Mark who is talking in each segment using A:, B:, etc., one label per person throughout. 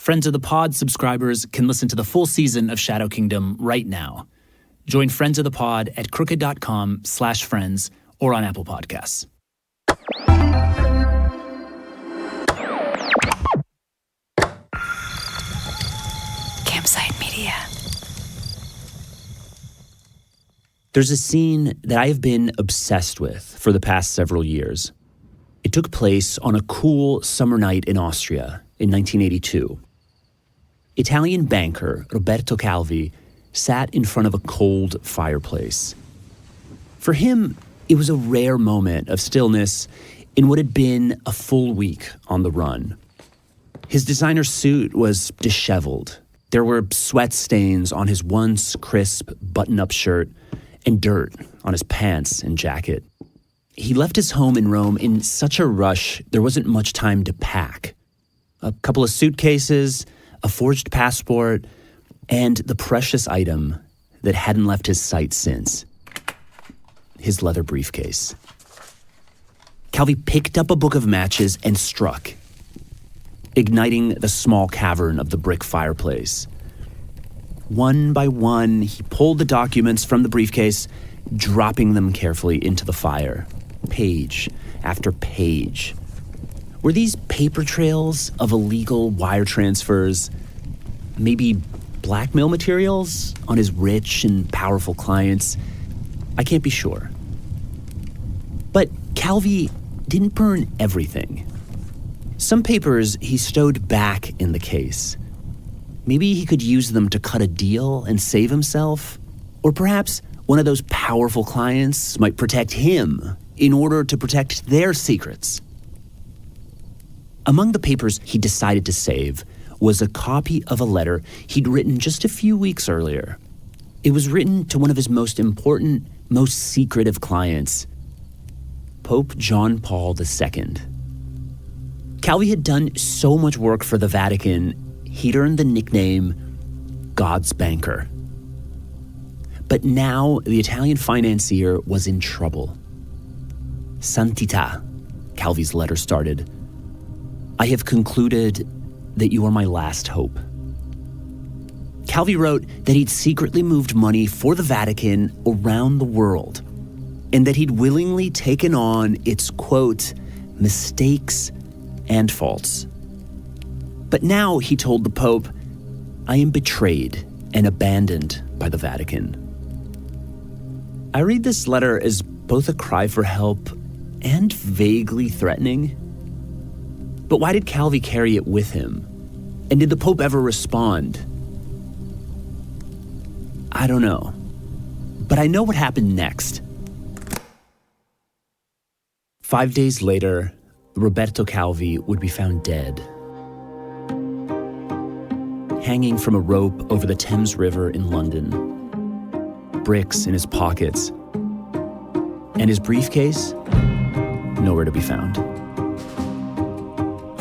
A: Friends of the Pod subscribers can listen to the full season of Shadow Kingdom right now. Join Friends of the Pod at crooked.com/friends or on Apple Podcasts.
B: Campsite Media.
A: There's a scene that I have been obsessed with for the past several years. It took place on a cool summer night in Austria in 1982. Italian banker Roberto Calvi sat in front of a cold fireplace. For him, it was a rare moment of stillness in what had been a full week on the run. His designer suit was disheveled. There were sweat stains on his once crisp button-up shirt and dirt on his pants and jacket. He left his home in Rome in such a rush, there wasn't much time to pack. A couple of suitcases, a forged passport, and the precious item that hadn't left his sight since: his leather briefcase. Calvi picked up a book of matches and struck, igniting the small cavern of the brick fireplace. One by one, he pulled the documents from the briefcase, dropping them carefully into the fire, page after page. Were these paper trails of illegal wire transfers, maybe blackmail materials on his rich and powerful clients? I can't be sure. But Calvi didn't burn everything. Some papers he stowed back in the case. Maybe he could use them to cut a deal and save himself. Or perhaps one of those powerful clients might protect him in order to protect their secrets. Among the papers he decided to save was a copy of a letter he'd written just a few weeks earlier. It was written to one of his most important, most secretive clients, Pope John Paul II. Calvi had done so much work for the Vatican, he'd earned the nickname God's Banker. But now the Italian financier was in trouble. Santità, Calvi's letter started. I have concluded that you are my last hope. Calvi wrote that he'd secretly moved money for the Vatican around the world, and that he'd willingly taken on its, quote, mistakes and faults. But now, he told the Pope, I am betrayed and abandoned by the Vatican. I read this letter as both a cry for help and vaguely threatening. But why did Calvi carry it with him? And did the Pope ever respond? I don't know. But I know what happened next. 5 days later, Roberto Calvi would be found dead, hanging from a rope over the Thames River in London, bricks in his pockets, and his briefcase nowhere to be found.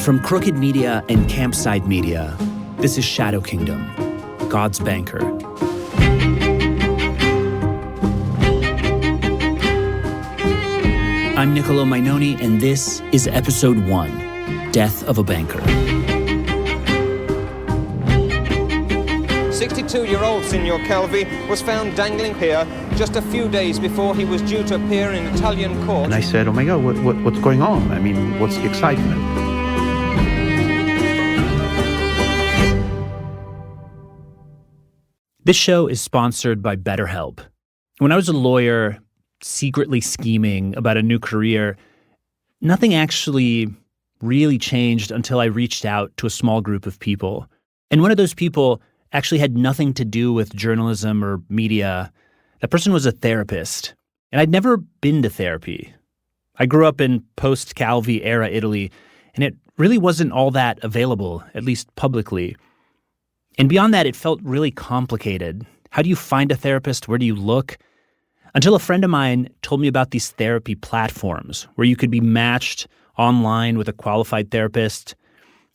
A: From Crooked Media and Campsite Media, this is Shadow Kingdom, God's Banker. I'm Nicolo Majnoni, and this is Episode 1, Death of a Banker.
C: 62-year-old Signor Calvi was found dangling here just a few days before he was due to appear in Italian court.
D: And I said, oh my God, what's going on? I mean, what's the excitement?
A: This show is sponsored by BetterHelp. When I was a lawyer, secretly scheming about a new career, nothing actually really changed until I reached out to a small group of people. And one of those people actually had nothing to do with journalism or media. That person was a therapist. And I'd never been to therapy. I grew up in post-Calvi era Italy, and it really wasn't all that available, at least publicly. And beyond that, it felt really complicated. How do you find a therapist? Where do you look? Until a friend of mine told me about these therapy platforms where you could be matched online with a qualified therapist.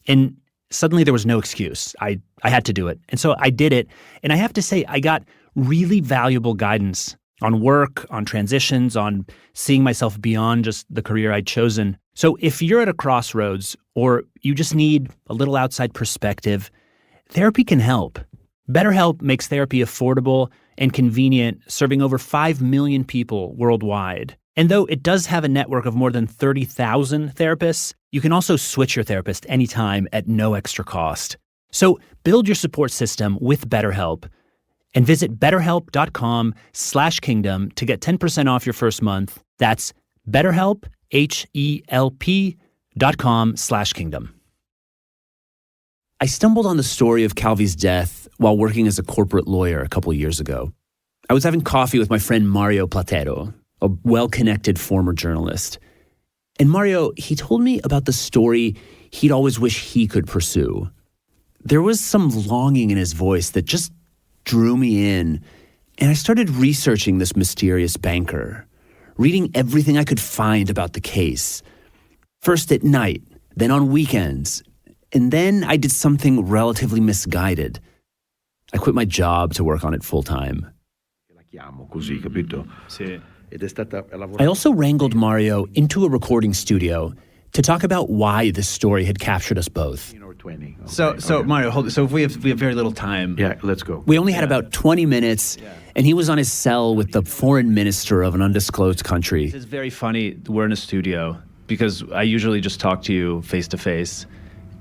A: And suddenly there was no excuse. I had to do it. And so I did it. And I have to say, I got really valuable guidance on work, on transitions, on seeing myself beyond just the career I'd chosen. So if you're at a crossroads or you just need a little outside perspective, therapy can help. BetterHelp makes therapy affordable and convenient, serving over 5 million people worldwide. And though it does have a network of more than 30,000 therapists, you can also switch your therapist anytime at no extra cost. So build your support system with BetterHelp and visit betterhelp.com/kingdom to get 10% off your first month. That's BetterHelp, HELP.com/kingdom. I stumbled on the story of Calvi's death while working as a corporate lawyer a couple years ago. I was having coffee with my friend Mario Platero, a well-connected former journalist. And Mario, he told me about the story he'd always wished he could pursue. There was some longing in his voice that just drew me in, and I started researching this mysterious banker, reading everything I could find about the case. First at night, then on weekends, and then I did something relatively misguided. I quit my job to work on it full-time. I also wrangled Mario into a recording studio to talk about why this story had captured us both.
E: So Mario, hold it. So if we have very little time.
D: Yeah, let's go.
A: We only had about 20 minutes, and he was on his cell with the foreign minister of an undisclosed country.
E: This is very funny. We're in a studio because I usually just talk to you face to face,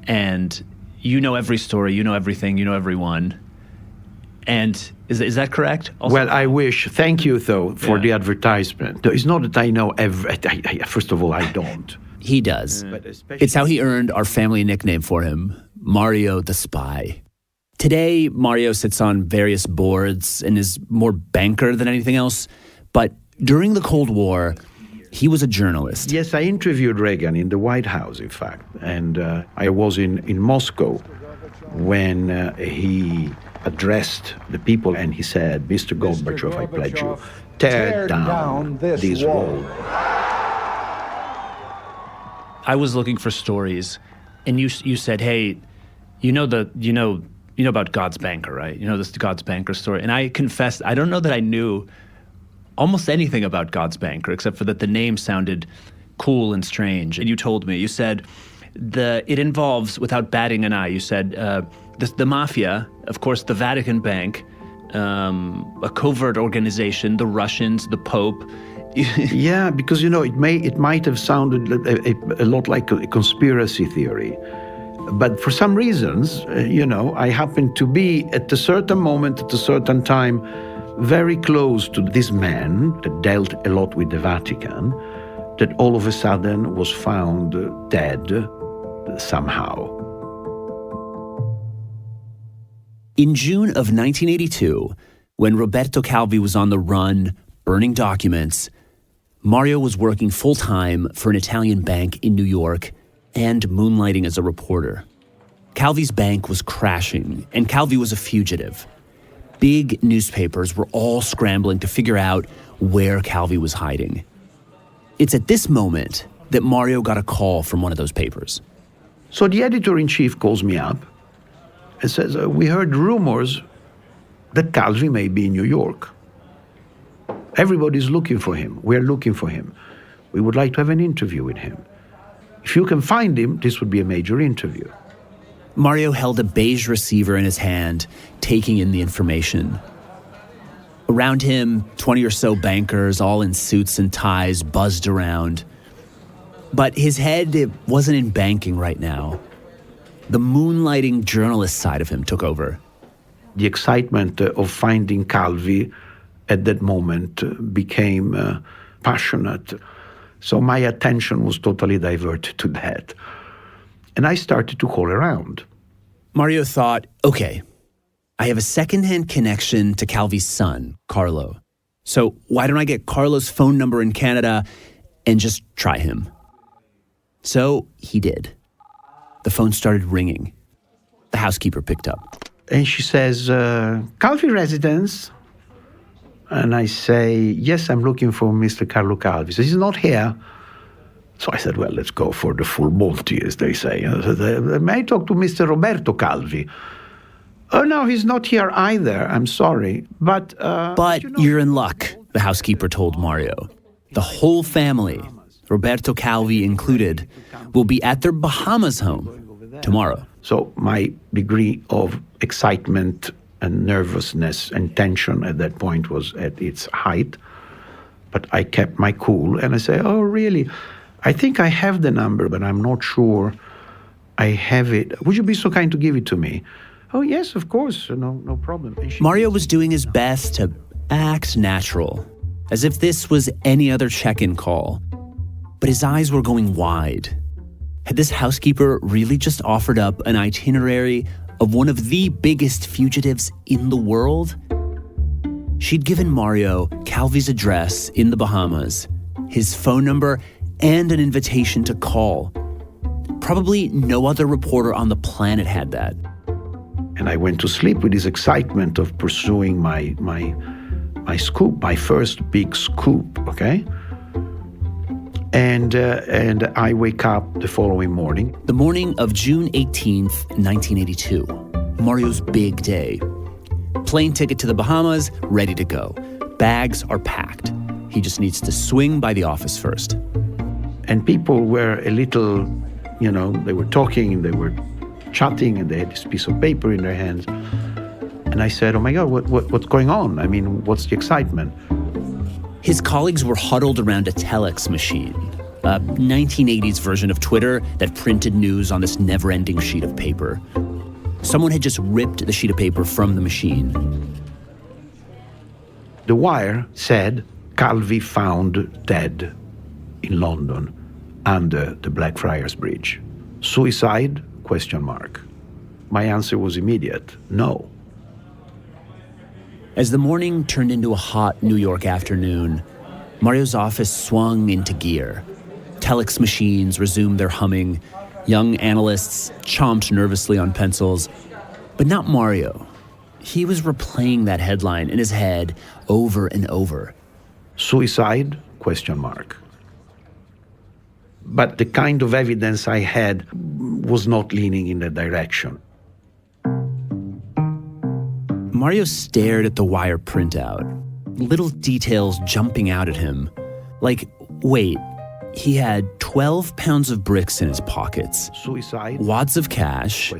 E: and you know every story, you know everything, you know everyone. And is that correct? Also,
D: well, I wish. Thank you, though, for the advertisement. It's not that I know first of all, I don't.
A: He does. It's how he earned our family nickname for him, Mario the Spy. Today, Mario sits on various boards and is more banker than anything else. But during the Cold War, he was a journalist.
D: Yes, I interviewed Reagan in the White House, in fact. And I was in Moscow when he addressed the people and he said, Mr. Gorbachev, I pledge you, tear down this wall.
E: I was looking for stories, and you said, "Hey, you know about God's banker, right? You know this God's banker story." And I confessed, I don't know that I knew almost anything about God's banker, except for that the name sounded cool and strange. And you told me, you said, it involves, without batting an eye, you said the Mafia, of course, the Vatican Bank, a covert organization, the Russians, the Pope.
D: Yeah, because, it might have sounded a lot like a conspiracy theory. But for some reasons, I happened to be at a certain moment, at a certain time, very close to this man that dealt a lot with the Vatican, that all of a sudden was found dead somehow.
A: In June of 1982, when Roberto Calvi was on the run, burning documents, Mario was working full-time for an Italian bank in New York and moonlighting as a reporter. Calvi's bank was crashing, and Calvi was a fugitive. Big newspapers were all scrambling to figure out where Calvi was hiding. It's at this moment that Mario got a call from one of those papers.
D: So the editor-in-chief calls me up and says, we heard rumors that Calvi may be in New York. Everybody's looking for him. We're looking for him. We would like to have an interview with him. If you can find him, this would be a major interview.
A: Mario held a beige receiver in his hand, taking in the information. Around him, 20 or so bankers, all in suits and ties, buzzed around. But his head, it wasn't in banking right now. The moonlighting journalist side of him took over.
D: The excitement of finding Calvi at that moment became passionate. So my attention was totally diverted to that. And I started to call around.
A: Mario thought, okay, I have a secondhand connection to Calvi's son, Carlo. So why don't I get Carlo's phone number in Canada and just try him? So he did. The phone started ringing. The housekeeper picked up.
D: And she says, Calvi residence? And I say, yes, I'm looking for Mr. Carlo Calvi. She says, he's not here. So I said, well, let's go for the full Monty, as they say. I said, may I talk to Mr. Roberto Calvi? Oh, no, he's not here either. I'm sorry. But
A: you're in luck. the housekeeper told Mario. The whole family, Roberto Calvi included, will be at their Bahamas home tomorrow.
D: So my degree of excitement and nervousness and tension at that point was at its height. But I kept my cool and I said, oh, really? I think I have the number, but I'm not sure I have it. Would you be so kind to give it to me? Oh, yes, of course. No problem.
A: Mario was doing his best to act natural, as if this was any other check-in call. But his eyes were going wide. Had this housekeeper really just offered up an itinerary of one of the biggest fugitives in the world? She'd given Mario Calvi's address in the Bahamas, his phone number, and an invitation to call. Probably no other reporter on the planet had that.
D: And I went to sleep with this excitement of pursuing my scoop, my first big scoop, okay? And I wake up the following morning.
A: The morning of June 18th, 1982. Mario's big day. Plane ticket to the Bahamas, ready to go. Bags are packed. He just needs to swing by the office first.
D: And people were a little, they were talking, they were chatting, and they had this piece of paper in their hands. And I said, oh my God, what's going on? I mean, what's the excitement?
A: His colleagues were huddled around a telex machine, a 1980s version of Twitter that printed news on this never-ending sheet of paper. Someone had just ripped the sheet of paper from the machine.
D: The wire said, Calvi found dead in London under the Blackfriars Bridge. Suicide? ? My answer was immediate, no.
A: As the morning turned into a hot New York afternoon, Mario's office swung into gear. Telex machines resumed their humming. Young analysts chomped nervously on pencils. But not Mario. He was replaying that headline in his head over and over.
D: Suicide? ? But the kind of evidence I had was not leaning in that direction.
A: Mario stared at the wire printout, little details jumping out at him. Like, wait, he had 12 pounds of bricks in his pockets,
D: Suicide?
A: wads of cash,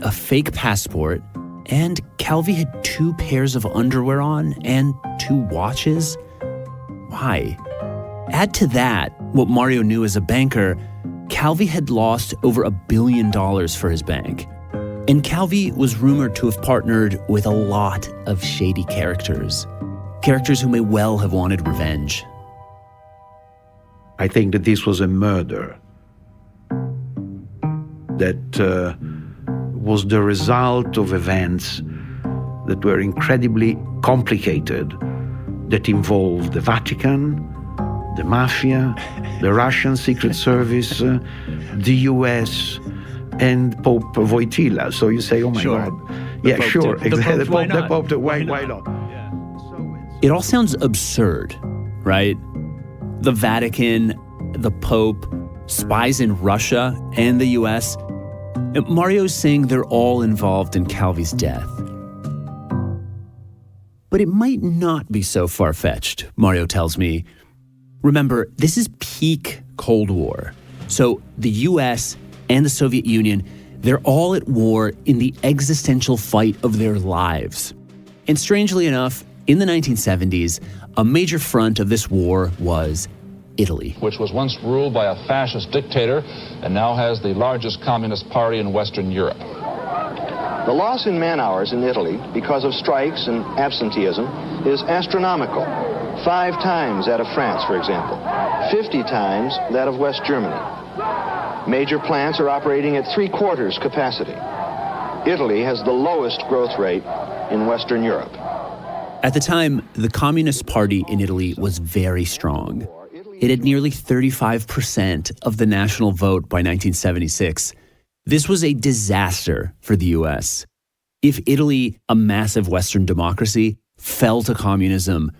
A: a fake passport, and Calvi had 2 pairs of underwear on and 2 watches. Why? Add to that what Mario knew as a banker, Calvi had lost over $1 billion for his bank. And Calvi was rumored to have partnered with a lot of shady characters who may well have wanted revenge.
D: I think that this was a murder that was the result of events that were incredibly complicated, that involved the Vatican, the Mafia, the Russian Secret Service, the US, and Pope Wojtyla. So you say, oh my God. Yeah, sure. Exactly. The Pope, why not?
A: It all sounds absurd, right? The Vatican, the Pope, spies in Russia and the US. Mario's saying they're all involved in Calvi's death. But it might not be so far-fetched, Mario tells me. Remember, this is peak Cold War. So the US and the Soviet Union, they're all at war in the existential fight of their lives. And strangely enough, in the 1970s, a major front of this war was Italy.
F: Which was once ruled by a fascist dictator and now has the largest communist party in Western Europe.
G: The loss in man-hours in Italy because of strikes and absenteeism is astronomical. 5 times that of France, for example. 50 times that of West Germany. Major plants are operating at 3/4 capacity. Italy has the lowest growth rate in Western Europe.
A: At the time, the Communist Party in Italy was very strong. It had nearly 35% of the national vote by 1976. This was a disaster for the US. If Italy, a massive Western democracy, fell to communism,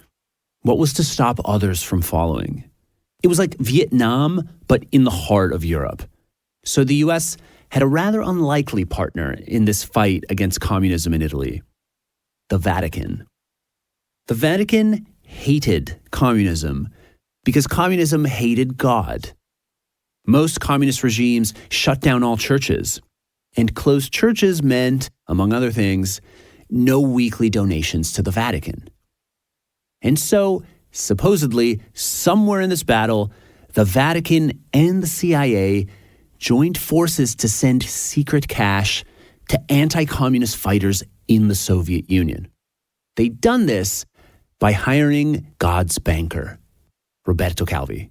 A: what was to stop others from following? It was like Vietnam, but in the heart of Europe. So the US had a rather unlikely partner in this fight against communism in Italy: the Vatican. The Vatican hated communism because communism hated God. Most communist regimes shut down all churches, and closed churches meant, among other things, no weekly donations to the Vatican. And so, supposedly, somewhere in this battle, the Vatican and the CIA joined forces to send secret cash to anti-communist fighters in the Soviet Union. They'd done this by hiring God's banker, Roberto Calvi.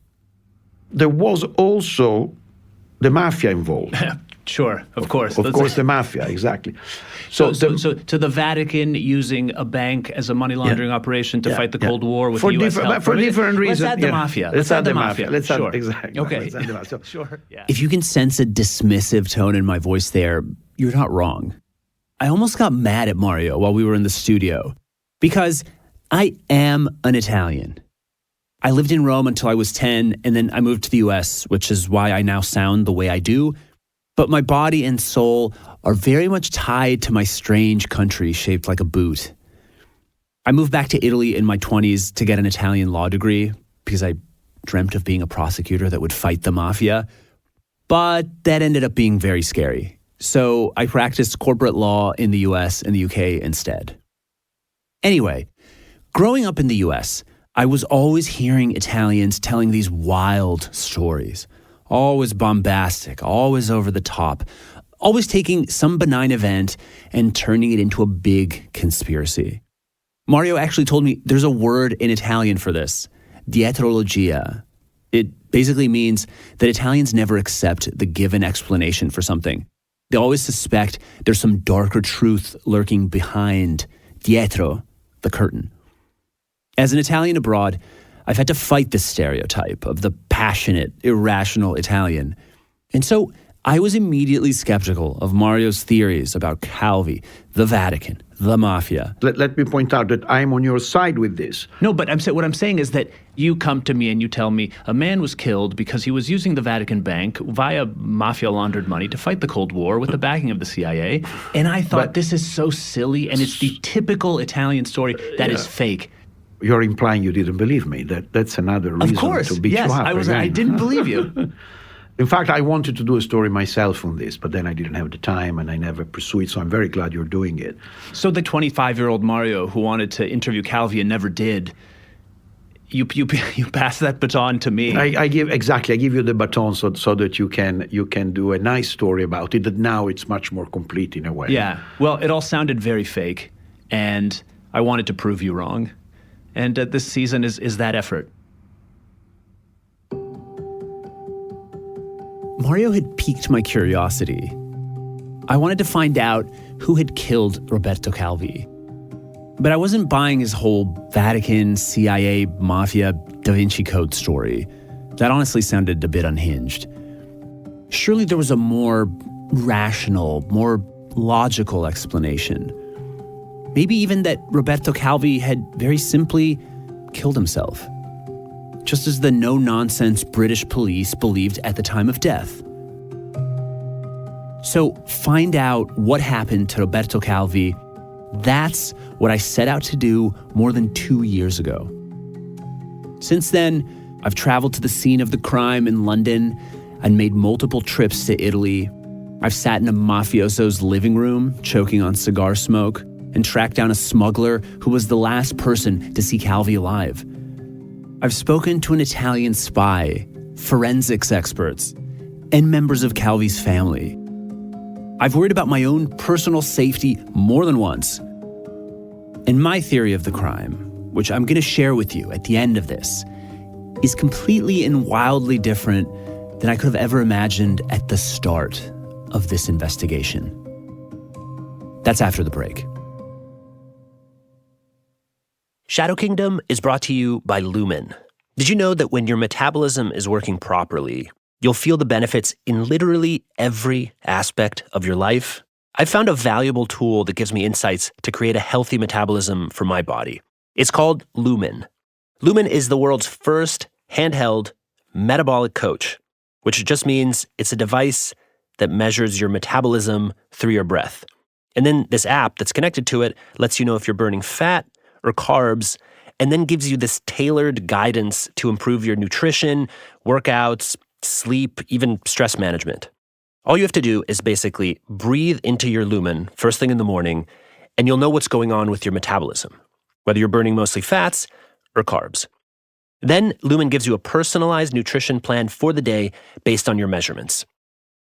D: There was also the Mafia involved.
E: Sure, of course.
D: Of course, the Mafia, exactly.
E: So the Vatican using a bank as a money laundering operation to fight the Cold War with U.S. help.
D: For different reasons.
E: Let's add the Mafia.
D: Let's add the Mafia.
E: Exactly. Okay.
D: Let's add the Mafia.
E: Sure. Yeah.
A: If you can sense a dismissive tone in my voice there, you're not wrong. I almost got mad at Mario while we were in the studio because I am an Italian. I lived in Rome until I was 10, and then I moved to the U.S., which is why I now sound the way I do. But my body and soul are very much tied to my strange country shaped like a boot. I moved back to Italy in my 20s to get an Italian law degree because I dreamt of being a prosecutor that would fight the Mafia. But that ended up being very scary. So I practiced corporate law in the US and the UK instead. Anyway, growing up in the US, I was always hearing Italians telling these wild stories. Always bombastic, always over the top, always taking some benign event and turning it into a big conspiracy. Mario actually told me there's a word in Italian for this, dietrologia. It basically means that Italians never accept the given explanation for something. They always suspect there's some darker truth lurking behind, dietro, the curtain. As an Italian abroad, I've had to fight this stereotype of the passionate, irrational Italian. And so I was immediately skeptical of Mario's theories about Calvi, the Vatican, the Mafia.
D: Let me point out that I'm on your side with this.
E: No, but what I'm saying is that you come to me and you tell me a man was killed because he was using the Vatican bank via Mafia laundered money to fight the Cold War with the backing of the CIA. And I thought this is so silly, and it's the typical Italian story that is fake.
D: You're implying you didn't believe me. That's another reason to beat you up.
E: Of course, I didn't believe you.
D: In fact, I wanted to do a story myself on this, but then I didn't have the time and I never pursued it, so I'm very glad you're doing it.
E: So the 25-year-old Mario who wanted to interview Calvi and never did, you pass that baton to me.
D: I give you the baton so that you can do a nice story about it, that now it's much more complete in a way.
E: Yeah, well, it all sounded very fake, and I wanted to prove you wrong. And this season is that effort.
A: Mario had piqued my curiosity. I wanted to find out who had killed Roberto Calvi. But I wasn't buying his whole Vatican, CIA, Mafia, Da Vinci Code story. That honestly sounded a bit unhinged. Surely there was a more rational, more logical explanation. Maybe even that Roberto Calvi had very simply killed himself, just as the no-nonsense British police believed at the time of death. So find out what happened to Roberto Calvi. That's what I set out to do more than 2 years ago. Since then, I've traveled to the scene of the crime in London and made multiple trips to Italy. I've sat in a mafioso's living room, choking on cigar smoke, and tracked down a smuggler who was the last person to see Calvi alive. I've spoken to an Italian spy, forensics experts, and members of Calvi's family. I've worried about my own personal safety more than once. And my theory of the crime, which I'm going to share with you at the end of this, is completely and wildly different than I could have ever imagined at the start of this investigation. That's after the break.
H: Shadow Kingdom is brought to you by Lumen. Did you know that when your metabolism is working properly, you'll feel the benefits in literally every aspect of your life? I found a valuable tool that gives me insights to create a healthy metabolism for my body. It's called Lumen. Lumen is the world's first handheld metabolic coach, which just means it's a device that measures your metabolism through your breath. And then this app that's connected to it lets you know if you're burning fat or carbs, and then gives you this tailored guidance to improve your nutrition, workouts, sleep, even stress management. All you have to do is basically breathe into your Lumen first thing in the morning, and you'll know what's going on with your metabolism, whether you're burning mostly fats or carbs. Then Lumen gives you a personalized nutrition plan for the day based on your measurements.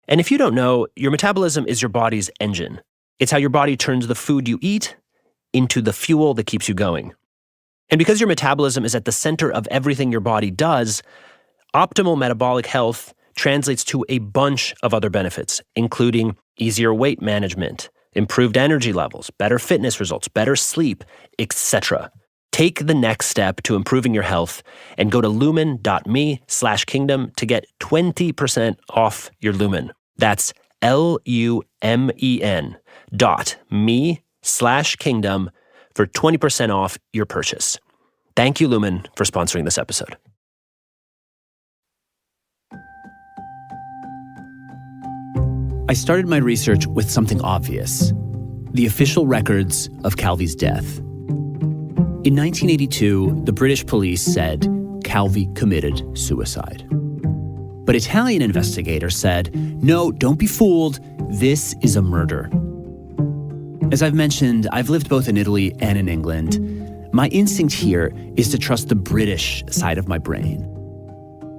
H: And if you don't know, your metabolism is your body's engine. It's how your body turns the food you eat into the fuel that keeps you going. And because your metabolism is at the center of everything your body does, optimal metabolic health translates to a bunch of other benefits, including easier weight management, improved energy levels, better fitness results, better sleep, etc. Take the next step to improving your health and go to lumen.me/kingdom to get 20% off your Lumen. That's LUMEN.me/kingdom for 20% off your purchase. Thank you, Lumen, for sponsoring this episode.
A: I started my research with something obvious: the official records of Calvi's death. In 1982, the British police said Calvi committed suicide. But Italian investigators said, no, don't be fooled, this is a murder. As I've mentioned, I've lived both in Italy and in England. My instinct here is to trust the British side of my brain.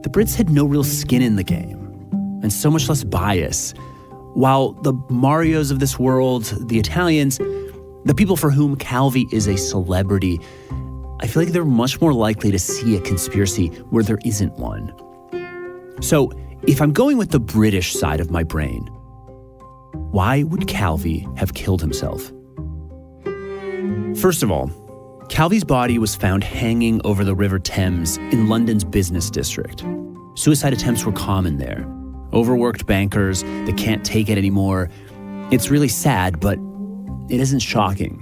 A: The Brits had no real skin in the game, and so much less bias, while the Marios of this world, the Italians, the people for whom Calvi is a celebrity, I feel like they're much more likely to see a conspiracy where there isn't one. So, if I'm going with the British side of my brain, why would Calvi have killed himself? First of all, Calvi's body was found hanging over the River Thames in London's business district. Suicide attempts were common there. Overworked bankers that can't take it anymore. It's really sad, but it isn't shocking.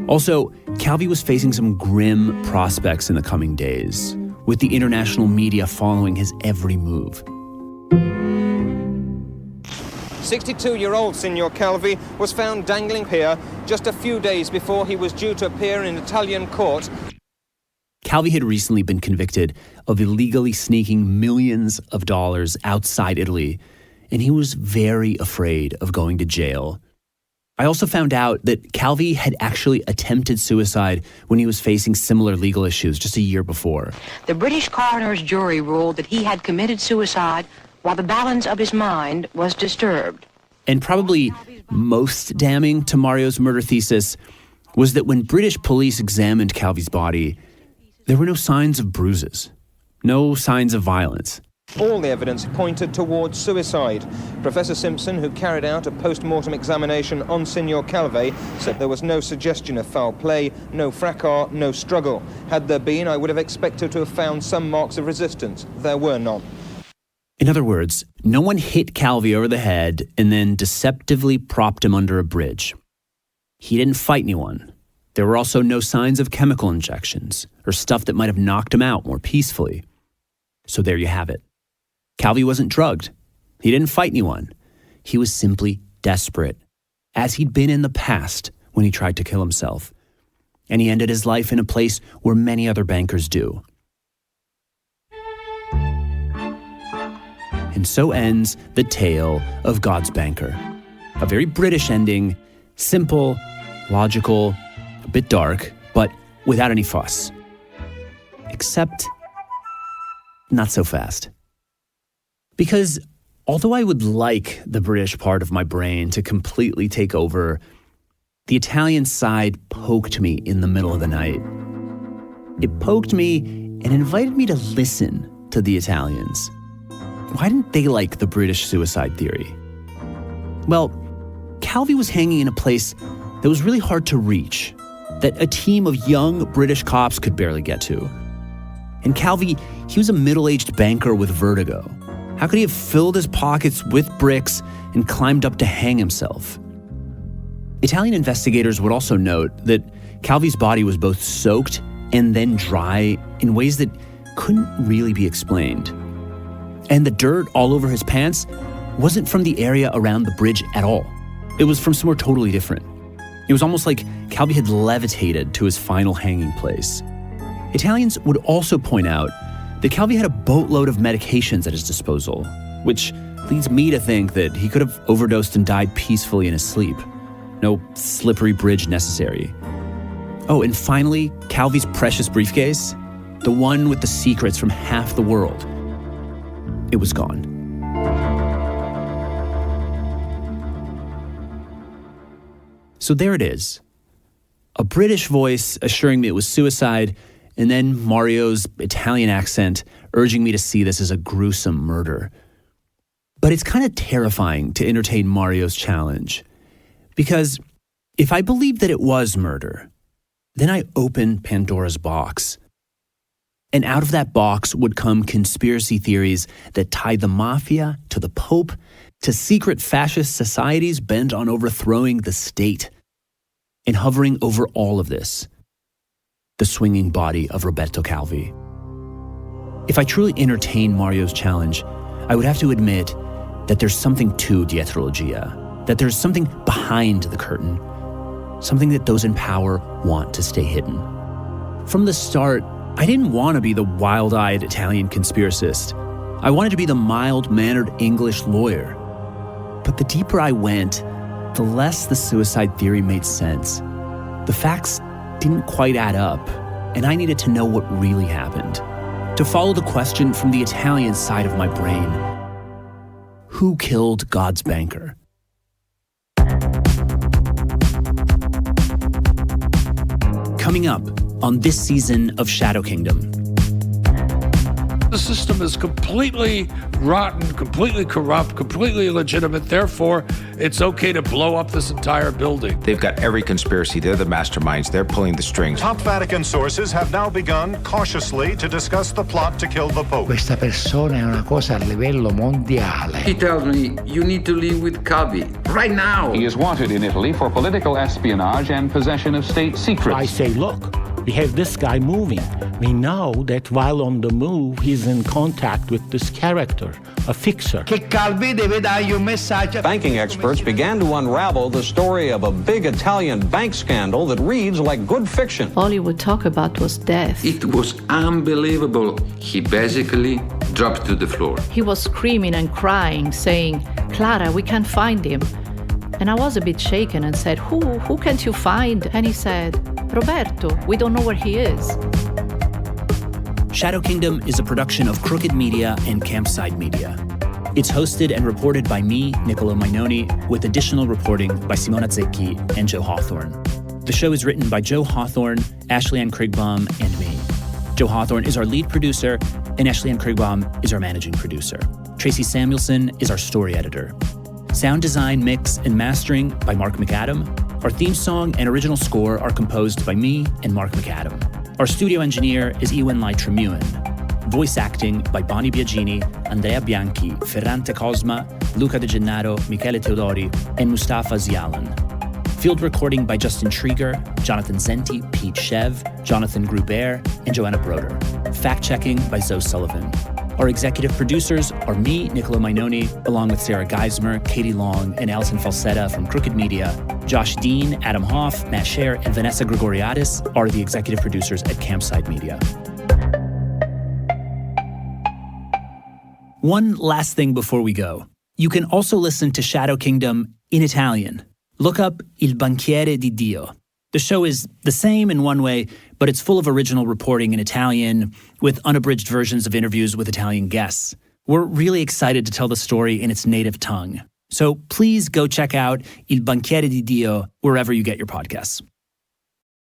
A: Also, Calvi was facing some grim prospects in the coming days, with the international media following his every move.
C: 62-year-old Signor Calvi was found dangling here just a few days before he was due to appear in Italian court.
A: Calvi had recently been convicted of illegally sneaking millions of dollars outside Italy, and he was very afraid of going to jail. I also found out that Calvi had actually attempted suicide when he was facing similar legal issues just a year before.
I: The British coroner's jury ruled that he had committed suicide while the balance of his mind was disturbed.
A: And probably most damning to Mario's murder thesis was that when British police examined Calvi's body, there were no signs of bruises, no signs of violence.
C: All the evidence pointed towards suicide. Professor Simpson, who carried out a post-mortem examination on Signor Calvi, said there was no suggestion of foul play, no fracas, no struggle. Had there been, I would have expected to have found some marks of resistance. There were none.
A: In other words, no one hit Calvi over the head and then deceptively propped him under a bridge. He didn't fight anyone. There were also no signs of chemical injections or stuff that might have knocked him out more peacefully. So there you have it. Calvi wasn't drugged. He didn't fight anyone. He was simply desperate, as he'd been in the past when he tried to kill himself. And he ended his life in a place where many other bankers do. And so ends the tale of God's banker. A very British ending, simple, logical, a bit dark, but without any fuss. Except, not so fast. Because although I would like the British part of my brain to completely take over, the Italian side poked me in the middle of the night. It poked me and invited me to listen to the Italians. Why didn't they like the British suicide theory? Well, Calvi was hanging in a place that was really hard to reach, that a team of young British cops could barely get to. And Calvi, he was a middle-aged banker with vertigo. How could he have filled his pockets with bricks and climbed up to hang himself? Italian investigators would also note that Calvi's body was both soaked and then dry in ways that couldn't really be explained. And the dirt all over his pants wasn't from the area around the bridge at all. It was from somewhere totally different. It was almost like Calvi had levitated to his final hanging place. Italians would also point out that Calvi had a boatload of medications at his disposal, which leads me to think that he could have overdosed and died peacefully in his sleep. No slippery bridge necessary. Oh, and finally, Calvi's precious briefcase, the one with the secrets from half the world, it was gone. So there it is. A British voice assuring me it was suicide, and then Mario's Italian accent urging me to see this as a gruesome murder. But it's kind of terrifying to entertain Mario's challenge, because if I believe that it was murder, then I open Pandora's box. And out of that box would come conspiracy theories that tie the Mafia to the Pope to secret fascist societies bent on overthrowing the state. And hovering over all of this, the swinging body of Roberto Calvi. If I truly entertain Mario's challenge, I would have to admit that there's something to dietrologia, that there's something behind the curtain, something that those in power want to stay hidden. From the start, I didn't want to be the wild-eyed Italian conspiracist. I wanted to be the mild-mannered English lawyer. But the deeper I went, the less the suicide theory made sense. The facts didn't quite add up, and I needed to know what really happened. To follow the question from the Italian side of my brain: who killed God's banker? Coming up on this season of Shadow Kingdom.
J: The system is completely rotten, completely corrupt, completely illegitimate. Therefore, it's okay to blow up this entire building.
K: They've got every conspiracy. They're the masterminds. They're pulling the strings.
L: Top Vatican sources have now begun cautiously to discuss the plot to kill the Pope.
M: Questa persona è una cosa a livello mondiale.
N: He tells me, you need to leave with Calvi right now.
F: He is wanted in Italy for political espionage and possession of state secrets.
M: I say, look, we have this guy moving. We know that while on the move, he's in contact with this character, a fixer.
O: Che Calvi deve dargli un messaggio.
P: Banking experts began to unravel the story of a big Italian bank scandal that reads like good fiction.
Q: All he would talk about was death.
N: It was unbelievable. He basically dropped to the floor.
Q: He was screaming and crying, saying, Clara, we can't find him. And I was a bit shaken and said, Who can't you find? And he said, Roberto, we don't know where he is.
A: Shadow Kingdom is a production of Crooked Media and Campside Media. It's hosted and reported by me, Nicolo Majnoni, with additional reporting by Simona Zecchi and Joe Hawthorne. The show is written by Joe Hawthorne, Ashley Ann Krigbaum, and me. Joe Hawthorne is our lead producer, and Ashley Ann Krigbaum is our managing producer. Tracy Samuelson is our story editor. Sound design, mix, and mastering by Mark McAdam. Our theme song and original score are composed by me and Mark McAdam. Our studio engineer is Ewan Lai Tremuan. Voice acting by Bonnie Biagini, Andrea Bianchi, Ferrante Cosma, Luca De Gennaro, Michele Teodori, and Mustafa Zialan. Field recording by Justin Trieger, Jonathan Zenti, Pete Shev, Jonathan Gruber, and Joanna Broder. Fact-checking by Zoe Sullivan. Our executive producers are me, Nicolo Majnoni, along with Sarah Geismer, Katie Long, and Alison Falsetta from Crooked Media. Josh Dean, Adam Hoff, Matt Scher, and Vanessa Gregoriadis are the executive producers at Campside Media. One last thing before we go. You can also listen to Shadow Kingdom in Italian. Look up Il Banchiere di Dio. The show is the same in one way, but it's full of original reporting in Italian with unabridged versions of interviews with Italian guests. We're really excited to tell the story in its native tongue. So please go check out Il Banchiere di Dio wherever you get your podcasts.